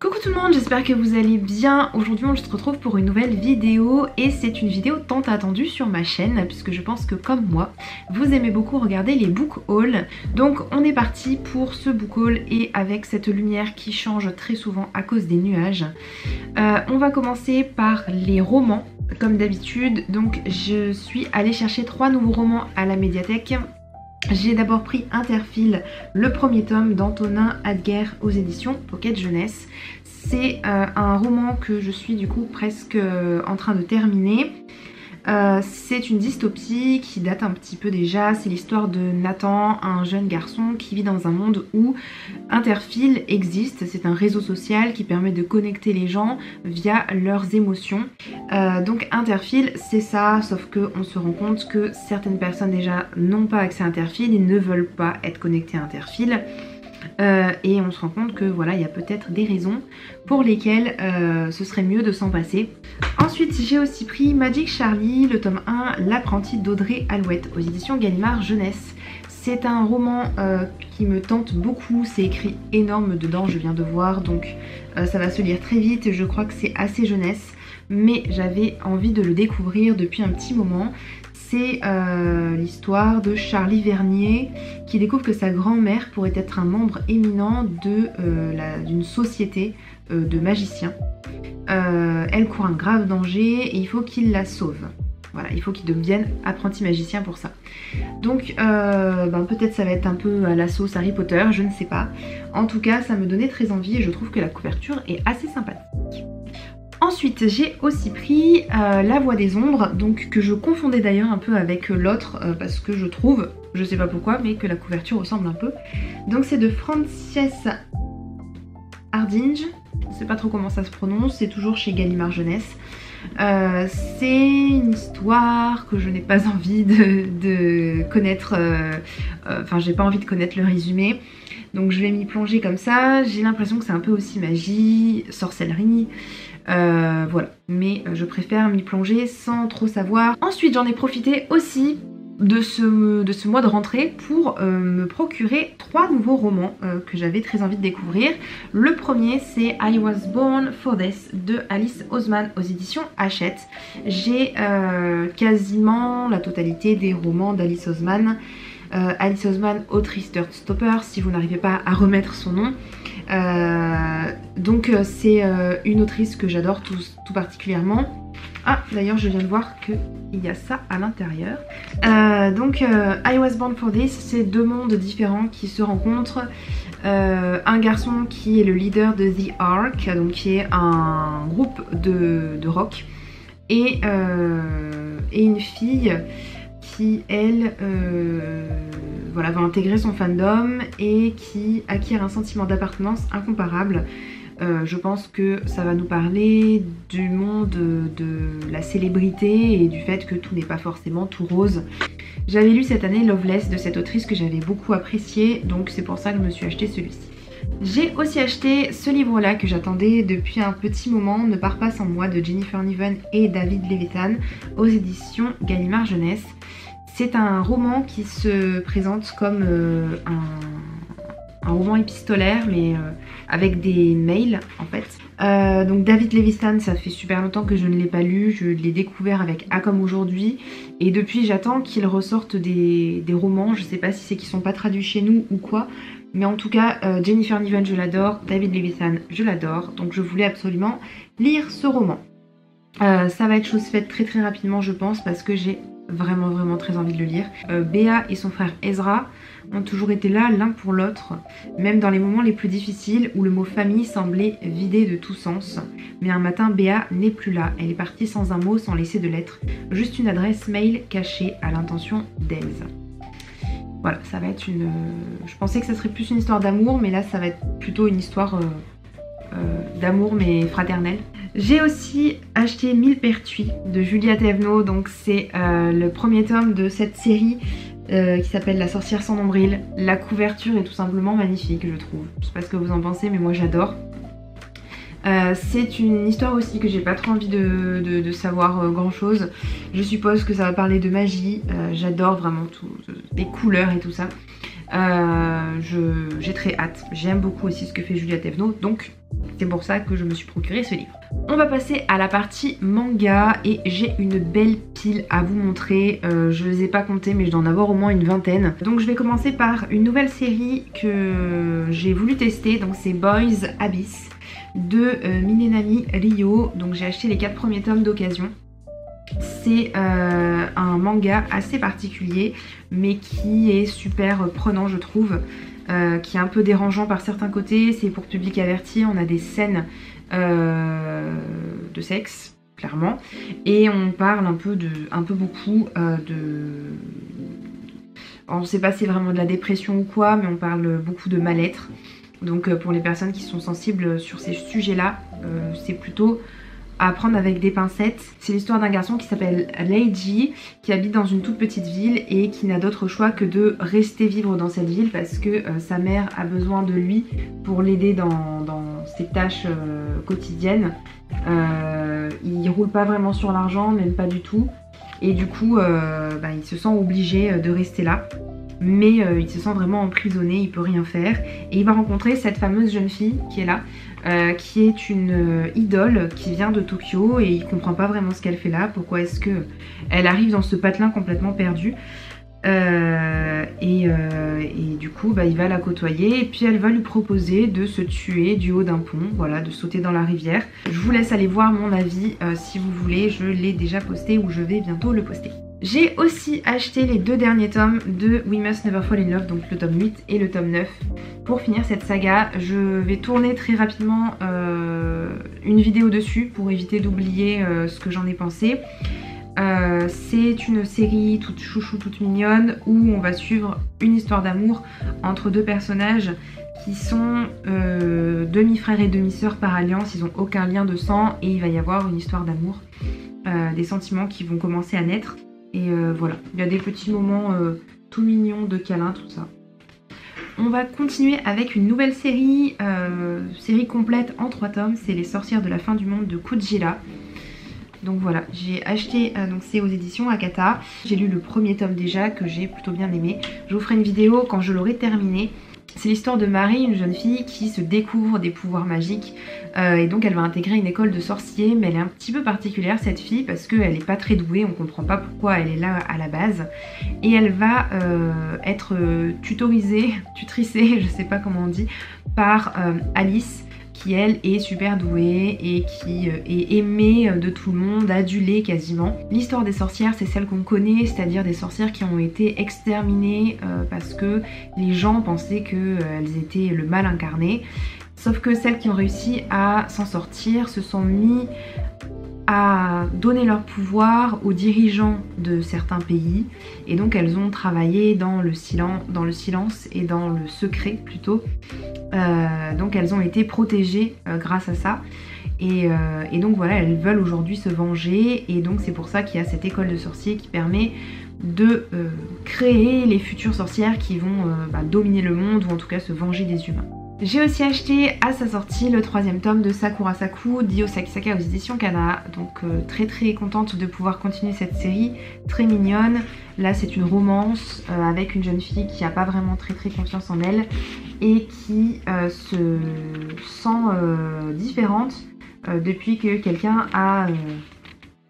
Coucou tout le monde, j'espère que vous allez bien. Aujourd'hui on se retrouve pour une nouvelle vidéo et c'est une vidéo tant attendue sur ma chaîne puisque je pense que comme moi, vous aimez beaucoup regarder les book hauls. Donc on est parti pour ce book haul et avec cette lumière qui change très souvent à cause des nuages. On va commencer par les romans comme d'habitude. Donc je suis allée chercher 3 nouveaux romans à la médiathèque. J'ai d'abord pris Interphile, le premier tome d'Antonin Adguer aux éditions Pocket Jeunesse. C'est un roman que je suis du coup presque en train de terminer. C'est une dystopie qui date un petit peu déjà. C'est l'histoire de Nathan, un jeune garçon qui vit dans un monde où Interphile existe. C'est un réseau social qui permet de connecter les gens via leurs émotions. Donc Interphile, c'est ça, sauf qu'on se rend compte que certaines personnes déjà n'ont pas accès à Interphile et ne veulent pas être connectées à Interphile. Et on se rend compte que voilà, il y a peut-être des raisons pour lesquelles ce serait mieux de s'en passer. Ensuite j'ai aussi pris Magic Charlie, le tome 1, L'apprenti d'Audrey Alouette aux éditions Gallimard Jeunesse. C'est un roman qui me tente beaucoup, c'est écrit énorme dedans, je viens de voir, donc ça va se lire très vite, je crois que c'est assez jeunesse, mais j'avais envie de le découvrir depuis un petit moment. C'est l'histoire de Charlie Vernier qui découvre que sa grand-mère pourrait être un membre éminent d'une société de magiciens. Elle court un grave danger et il faut qu'il la sauve. Voilà, il faut qu'il devienne apprenti magicien pour ça. Donc peut-être ça va être un peu à la sauce Harry Potter, je ne sais pas. En tout cas, ça me donnait très envie et je trouve que la couverture est assez sympathique. Ensuite, j'ai aussi pris La Voix des Ombres, donc que je confondais d'ailleurs un peu avec l'autre parce que je trouve, je sais pas pourquoi, mais que la couverture ressemble un peu. Donc c'est de Frances Hardinge, je sais pas trop comment ça se prononce, c'est toujours chez Gallimard Jeunesse. C'est une histoire que je n'ai pas envie de connaître, enfin j'ai pas envie de connaître le résumé. Donc je vais m'y plonger comme ça, j'ai l'impression que c'est un peu aussi magie, sorcellerie. Voilà, mais je préfère m'y plonger sans trop savoir. Ensuite j'en ai profité aussi de ce mois de rentrée pour me procurer 3 nouveaux romans que j'avais très envie de découvrir. Le premier c'est I Was Born for This de Alice Oseman aux éditions Hachette. J'ai quasiment la totalité des romans d'Alice Oseman. Alice Oseman, autrice d'Heartstopper, si vous n'arrivez pas à remettre son nom. Donc c'est une autrice que j'adore tout particulièrement. Ah d'ailleurs je viens de voir qu'il y a ça à l'intérieur. I Was Born for This, c'est 2 mondes différents qui se rencontrent. Un garçon qui est le leader de The Ark, donc qui est un groupe de rock, et une fille qui elle voilà, va intégrer son fandom et qui acquiert un sentiment d'appartenance incomparable. Je pense que ça va nous parler du monde de la célébrité et du fait que tout n'est pas forcément tout rose. J'avais lu cette année Loveless de cette autrice que j'avais beaucoup appréciée, donc c'est pour ça que je me suis acheté celui-ci. J'ai aussi acheté ce livre-là que j'attendais depuis un petit moment, Ne pars pas sans moi, de Jennifer Niven et David Levitan aux éditions Gallimard Jeunesse. C'est un roman qui se présente comme un roman épistolaire mais avec des mails en fait. Donc David Levitan, ça fait super longtemps que je ne l'ai pas lu, je l'ai découvert avec A comme aujourd'hui et depuis j'attends qu'il ressorte des romans. Je sais pas si c'est qu'ils sont pas traduits chez nous ou quoi, mais en tout cas Jennifer Niven je l'adore, David Levitan je l'adore, donc je voulais absolument lire ce roman. Ça va être chose faite très très rapidement je pense parce que j'ai vraiment très envie de le lire. Béa et son frère Ezra ont toujours été là l'un pour l'autre, même dans les moments les plus difficiles où le mot famille semblait vidé de tout sens. Mais un matin, Béa n'est plus là, elle est partie sans un mot, sans laisser de lettre, juste une adresse mail cachée à l'intention d'Elsa. Voilà, ça va être une... Je pensais que ça serait plus une histoire d'amour, mais là ça va être plutôt une histoire d'amour mais fraternelle. J'ai aussi acheté Millepertuis de Julia Thévenot, donc c'est le premier tome de cette série qui s'appelle La sorcière sans nombril. La couverture est tout simplement magnifique je trouve. Je sais pas ce que vous en pensez mais moi j'adore. C'est une histoire aussi que j'ai pas trop envie de savoir grand chose. Je suppose que ça va parler de magie, j'adore vraiment tout, les couleurs et tout ça. J'ai très hâte. J'aime beaucoup aussi ce que fait Julia Thévenot, donc c'est pour ça que je me suis procuré ce livre. On va passer à la partie manga et j'ai une belle pile à vous montrer. Je les ai pas comptés mais je dois en avoir au moins une vingtaine. Donc je vais commencer par une nouvelle série que j'ai voulu tester. Donc c'est Boys Abyss de Minenami Ryo. Donc j'ai acheté les 4 premiers tomes d'occasion. C'est un manga assez particulier mais qui est super prenant je trouve. Qui est un peu dérangeant par certains côtés. C'est pour public averti. On a des scènes de sexe, clairement, et on parle un peu beaucoup on sait pas si c'est vraiment de la dépression ou quoi, mais on parle beaucoup de mal-être. Donc pour les personnes qui sont sensibles sur ces sujets-là, c'est plutôt à prendre avec des pincettes. C'est l'histoire d'un garçon qui s'appelle Leiji, qui habite dans une toute petite ville et qui n'a d'autre choix que de rester vivre dans cette ville parce que sa mère a besoin de lui pour l'aider dans ses tâches quotidiennes. Il roule pas vraiment sur l'argent, même pas du tout. Et du coup, il se sent obligé de rester là. Mais il se sent vraiment emprisonné, il peut rien faire. Et il va rencontrer cette fameuse jeune fille qui est là, qui est une idole qui vient de Tokyo et il comprend pas vraiment ce qu'elle fait là, pourquoi est-ce que elle arrive dans ce patelin complètement perdu. Et du coup il va la côtoyer et puis elle va lui proposer de se tuer du haut d'un pont, voilà, de sauter dans la rivière. Je vous laisse aller voir mon avis si vous voulez, je l'ai déjà posté ou je vais bientôt le poster. J'ai aussi acheté les 2 derniers tomes de We Must Never Fall in Love, donc le tome 8 et le tome 9. Pour finir cette saga, je vais tourner très rapidement une vidéo dessus pour éviter d'oublier ce que j'en ai pensé. C'est une série toute chouchou, toute mignonne, où on va suivre une histoire d'amour entre 2 personnages qui sont demi-frères et demi-sœurs par alliance, ils n'ont aucun lien de sang et il va y avoir une histoire d'amour, des sentiments qui vont commencer à naître. Et voilà, il y a des petits moments tout mignons de câlins, tout ça. On va continuer avec une nouvelle série, série complète en 3 tomes, c'est Les Sorcières de la Fin du Monde de Kujira. Donc voilà, j'ai acheté, donc c'est aux éditions Akata. J'ai lu le premier tome déjà que j'ai plutôt bien aimé. Je vous ferai une vidéo quand je l'aurai terminé. C'est l'histoire de Marie, une jeune fille qui se découvre des pouvoirs magiques et donc elle va intégrer une école de sorciers, mais elle est un petit peu particulière cette fille parce qu'elle n'est pas très douée, on comprend pas pourquoi elle est là à la base et elle va être tutricée, je sais pas comment on dit, par Alice qui elle est super douée et qui est aimée de tout le monde, adulée quasiment. L'histoire des sorcières c'est celle qu'on connaît, c'est-à-dire des sorcières qui ont été exterminées parce que les gens pensaient qu'elles étaient le mal incarné. Sauf que celles qui ont réussi à s'en sortir se sont mis à donner leur pouvoir aux dirigeants de certains pays et donc elles ont travaillé dans le silence et dans le secret plutôt. Donc elles ont été protégées grâce à ça et donc voilà, elles veulent aujourd'hui se venger et donc c'est pour ça qu'il y a cette école de sorciers qui permet de créer les futures sorcières qui vont dominer le monde ou en tout cas se venger des humains. J'ai aussi acheté à sa sortie le 3e tome de Sakura Saku d'Io Sakisaka aux éditions Kana, donc très contente de pouvoir continuer cette série, très mignonne. Là c'est une romance avec une jeune fille qui n'a pas vraiment très confiance en elle et qui se sent différente depuis que quelqu'un a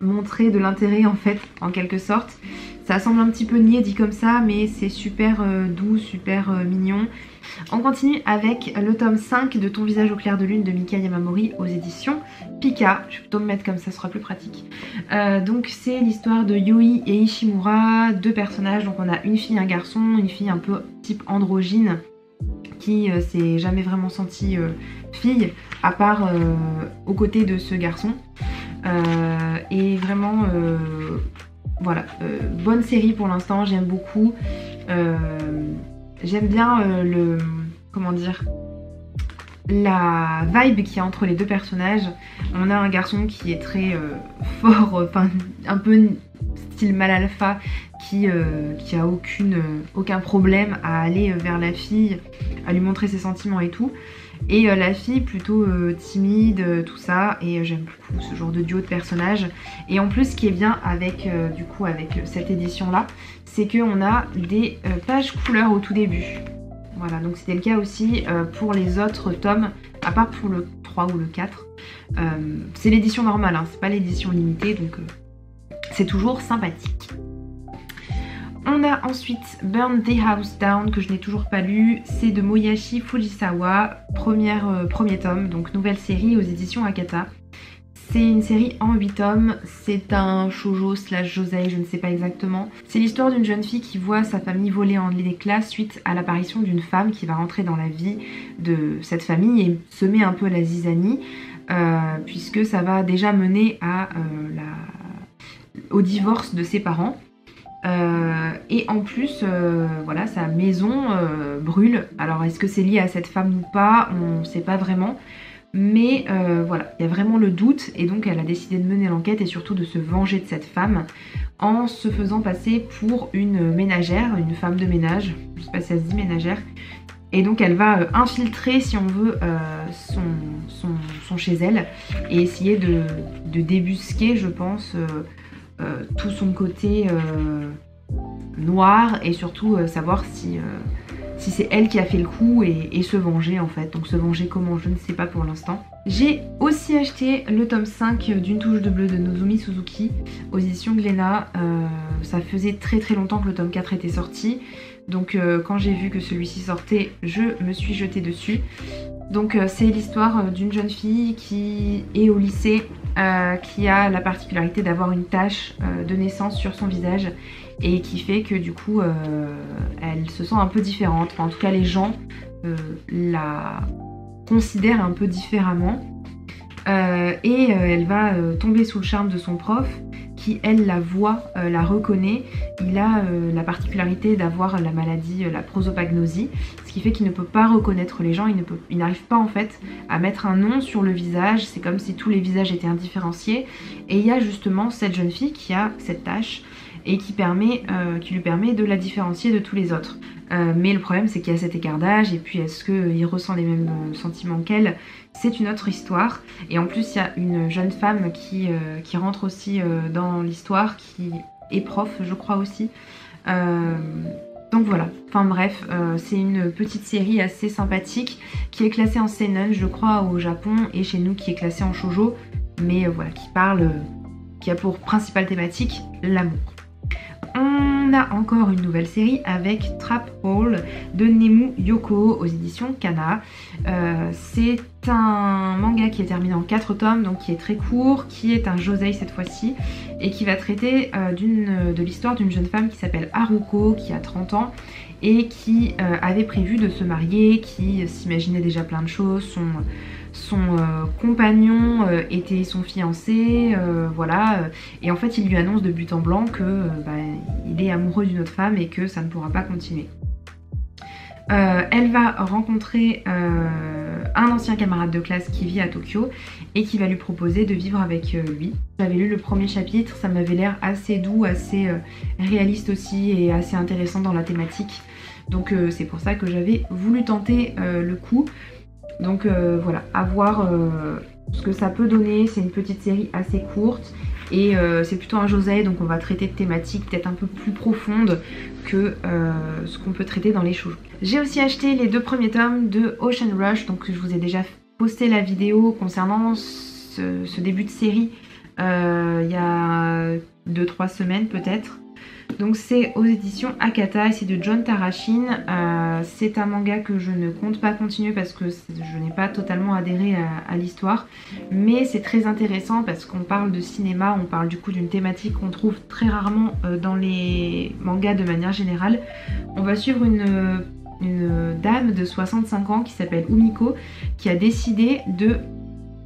montré de l'intérêt en fait, en quelque sorte. Ça semble un petit peu niais dit comme ça, mais c'est super doux, super mignon. On continue avec le tome 5 de Ton visage au clair de lune de Mika Yamamori aux éditions Pika. Je vais plutôt me mettre comme ça, ce sera plus pratique. Donc c'est l'histoire de Yui et Ishimura, 2 personnages. Donc on a une fille et un garçon, une fille un peu type androgyne qui s'est jamais vraiment sentie fille, à part aux côtés de ce garçon. Et vraiment... voilà, bonne série pour l'instant, j'aime beaucoup. J'aime bien comment dire, la vibe qu'il y a entre les 2 personnages. On a un garçon qui est très fort, enfin un peu style mal alpha, qui a aucun problème à aller vers la fille à lui montrer ses sentiments et tout. Et la fille plutôt timide, tout ça, et j'aime beaucoup ce genre de duo de personnages. Et en plus ce qui est bien avec du coup avec cette édition là, c'est qu'on a des pages couleurs au tout début. Voilà, donc c'était le cas aussi pour les autres tomes, à part pour le 3 ou le 4. C'est l'édition normale, hein, c'est pas l'édition limitée, donc c'est toujours sympathique. On a ensuite Burn the House Down, que je n'ai toujours pas lu. C'est de Moyashi Fujisawa, premier tome, donc nouvelle série aux éditions Akata. C'est une série en 8 tomes, c'est un shoujo slash josei, je ne sais pas exactement. C'est l'histoire d'une jeune fille qui voit sa famille voler en éclats suite à l'apparition d'une femme qui va rentrer dans la vie de cette famille et semer un peu la zizanie, puisque ça va déjà mener au divorce de ses parents. Et en plus, voilà, sa maison brûle. Alors est-ce que c'est lié à cette femme ou pas? On ne sait pas vraiment. Mais voilà, il y a vraiment le doute et donc elle a décidé de mener l'enquête et surtout de se venger de cette femme en se faisant passer pour une ménagère, une femme de ménage, je sais pas si ça se dit ménagère. Et donc elle va infiltrer, si on veut, son chez elle et essayer de débusquer, je pense, tout son côté noir et surtout savoir si c'est elle qui a fait le coup et se venger en fait. Donc se venger comment, je ne sais pas pour l'instant. J'ai aussi acheté le tome 5 d'une touche de bleu de Nozomi Suzuki aux éditions Glénat. Ça faisait très longtemps que le tome 4 était sorti. Donc quand j'ai vu que celui-ci sortait, je me suis jetée dessus. Donc c'est l'histoire d'une jeune fille qui est au lycée, qui a la particularité d'avoir une tache de naissance sur son visage et qui fait que du coup elle se sent un peu différente. Enfin, en tout cas les gens la considèrent un peu différemment et elle va tomber sous le charme de son prof qui elle la voit, la reconnaît. Il a la particularité d'avoir la maladie, la prosopagnosie, ce qui fait qu'il ne peut pas reconnaître les gens, il n'arrive pas en fait à mettre un nom sur le visage, c'est comme si tous les visages étaient indifférenciés. Et il y a justement cette jeune fille qui a cette tache et qui lui permet de la différencier de tous les autres. Mais le problème c'est qu'il y a cet écart d'âge et puis est-ce qu'il ressent les mêmes sentiments qu'elle? C'est une autre histoire. Et en plus il y a une jeune femme qui rentre aussi dans l'histoire, qui est prof je crois aussi. Donc voilà, enfin bref, c'est une petite série assez sympathique qui est classée en seinen je crois au Japon et chez nous qui est classée en shoujo, mais voilà, qui a pour principale thématique l'amour. On a encore une nouvelle série avec Trap Hall de Nemu Yoko aux éditions Kana. C'est un manga qui est terminé en 4 tomes, donc qui est très court, qui est un josei cette fois-ci, et qui va traiter de l'histoire d'une jeune femme qui s'appelle Haruko, qui a 30 ans, et qui avait prévu de se marier, qui s'imaginait déjà plein de choses. Son compagnon était son fiancé, voilà, et en fait il lui annonce de but en blanc que il est amoureux d'une autre femme et que ça ne pourra pas continuer. Elle va rencontrer un ancien camarade de classe qui vit à Tokyo et qui va lui proposer de vivre avec lui. J'avais lu le premier chapitre, ça m'avait l'air assez doux, assez réaliste aussi et assez intéressant dans la thématique. Donc c'est pour ça que j'avais voulu tenter le coup. Donc voilà, à voir ce que ça peut donner. C'est une petite série assez courte et c'est plutôt un josei, donc on va traiter de thématiques peut-être un peu plus profondes que ce qu'on peut traiter dans les shoujo. J'ai aussi acheté les 2 premiers tomes de Ocean Rush, donc je vous ai déjà posté la vidéo concernant ce début de série il y a 2-3 semaines peut-être. Donc c'est aux éditions Akata et c'est de John Tarashin. C'est un manga que je ne compte pas continuer parce que je n'ai pas totalement adhéré à l'histoire. Mais c'est très intéressant parce qu'on parle de cinéma, on parle du coup d'une thématique qu'on trouve très rarement dans les mangas de manière générale. On va suivre une dame de 65 ans qui s'appelle Umiko qui a décidé de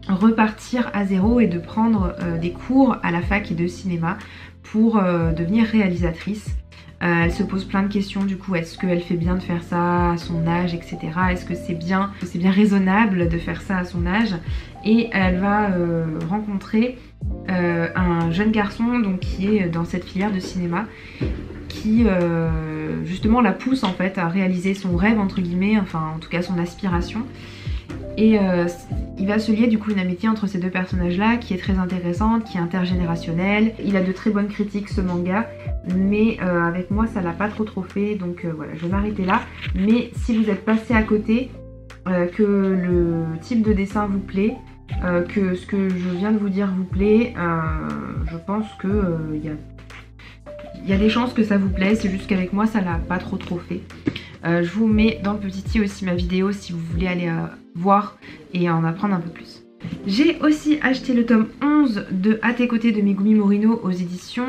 repartir à zéro et de prendre des cours à la fac de cinéma pour devenir réalisatrice. Elle se pose plein de questions du coup, est-ce qu'elle fait bien de faire ça à son âge, etc. Est-ce que c'est bien raisonnable de faire ça à son âge? Et elle va rencontrer un jeune garçon donc, qui est dans cette filière de cinéma, qui justement la pousse en fait à réaliser son rêve entre guillemets, enfin en tout cas son aspiration. Et il va se lier du coup une amitié entre ces deux personnages là qui est très intéressante, qui est intergénérationnelle. Il a de très bonnes critiques ce manga, mais avec moi ça l'a pas trop fait, donc voilà, je vais m'arrêter là. Mais si vous êtes passé à côté, que le type de dessin vous plaît, que ce que je viens de vous dire vous plaît, je pense que il y a des chances que ça vous plaise, c'est juste qu'avec moi ça l'a pas trop fait. Je vous mets dans le petit i aussi ma vidéo si vous voulez aller voir et en apprendre un peu plus. J'ai aussi acheté le tome 11 de À tes côtés de Megumi Morino aux éditions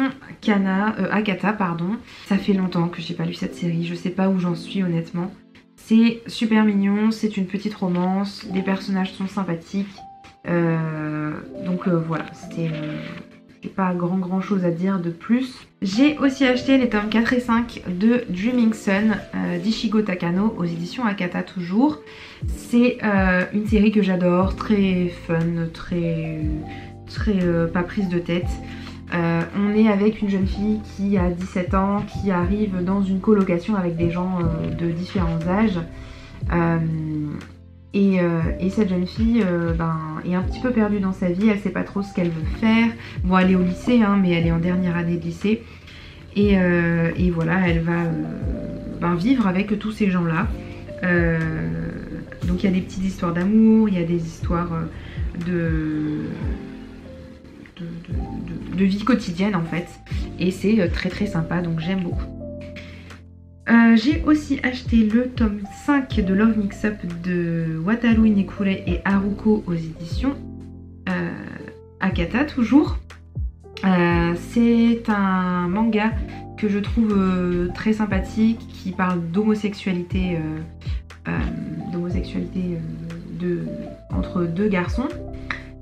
Akata, pardon. Ça fait longtemps que j'ai pas lu cette série, je sais pas où j'en suis honnêtement. C'est super mignon, c'est une petite romance, les personnages sont sympathiques. Donc voilà, c'était... j'ai pas grand chose à dire de plus. J'ai aussi acheté les tomes 4 et 5 de Dreaming Sun d'Ishigo Takano aux éditions Akata toujours. C'est une série que j'adore, très fun, très pas prise de tête. On est avec une jeune fille qui a 17 ans, qui arrive dans une colocation avec des gens de différents âges. Et cette jeune fille est un petit peu perdue dans sa vie, elle sait pas trop ce qu'elle veut faire. Bon, elle est au lycée, hein, mais elle est en dernière année de lycée. Et voilà, elle va vivre avec tous ces gens-là. Donc il y a des petites histoires d'amour, il y a des histoires de vie quotidienne en fait. Et c'est très sympa, donc j'aime beaucoup. J'ai aussi acheté le tome 5 de Love Mix-Up de Wataru Inekure et Haruko aux éditions Akata toujours. C'est un manga que je trouve très sympathique, qui parle d'homosexualité entre deux garçons.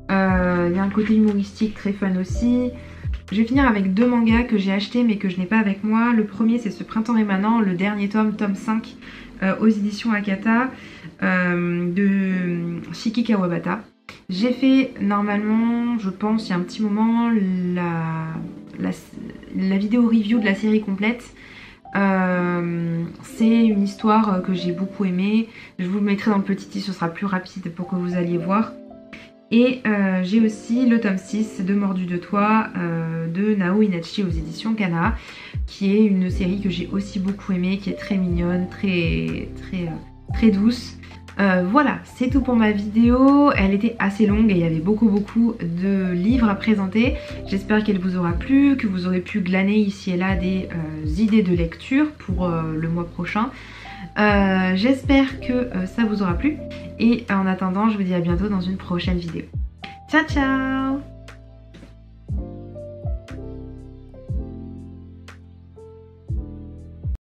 Il y a un côté humoristique très fun aussi. Je vais finir avec deux mangas que j'ai achetés mais que je n'ai pas avec moi. Le premier c'est Ce printemps est maintenant, le dernier tome 5 aux éditions Akata de Shiki Kawabata. J'ai fait normalement, je pense il y a un petit moment, la vidéo review de la série complète. C'est une histoire que j'ai beaucoup aimée. Je vous le mettrai dans le petit i, ce sera plus rapide pour que vous alliez voir. Et j'ai aussi le tome 6 de Mordu de toi de Nao Inachi aux éditions Kana, qui est une série que j'ai aussi beaucoup aimée, qui est très mignonne, très douce. Voilà, c'est tout pour ma vidéo. Elle était assez longue et il y avait beaucoup de livres à présenter. J'espère qu'elle vous aura plu, que vous aurez pu glaner ici et là des idées de lecture pour le mois prochain. J'espère que ça vous aura plu et en attendant je vous dis à bientôt dans une prochaine vidéo. Ciao ciao!